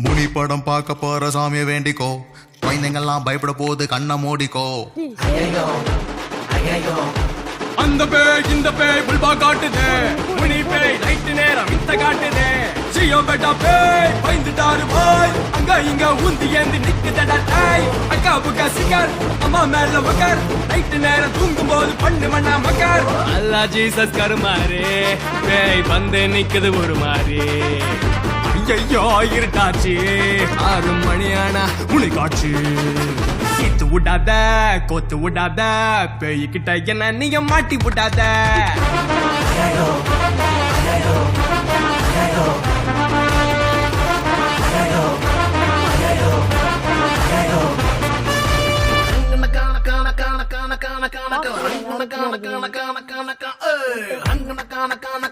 முனி படம் பார்க்க போற சாமியை வேண்டிக்கோ, குழந்தைங்கள்லாம் பயப்பட போது கண்ணை மூடிக்கோ. அந்த பேய் இந்த பேய் புல்பா காட்டுதே, முனி பேய் நைட்டு நேரம் வித்த காட்டுதே. ஜியோ பெட்டா பேய் பயந்துட்டாரு பாய், அங்க இங்க ஊந்தி ஏந்தி நிக்குதடா தாய். அக்கா புக்கா சிக்கர் அம்மா மேல மக்கர், நைட்டு நேரம் தூங்கும் போது பண்ணு மண்ணா மக்கர். அல்லா ஜீசஸ் கருமாரு பேய் வந்து நிக்குது ஒரு மாதிரி. ஐயோ இருட்டாச்சு 6 மணியானா முனி காட்சி. சீத்து விடாத கோத்து விடாத, பேய்கிட்ட என்ன நீங்க மாட்டி விடாத. கான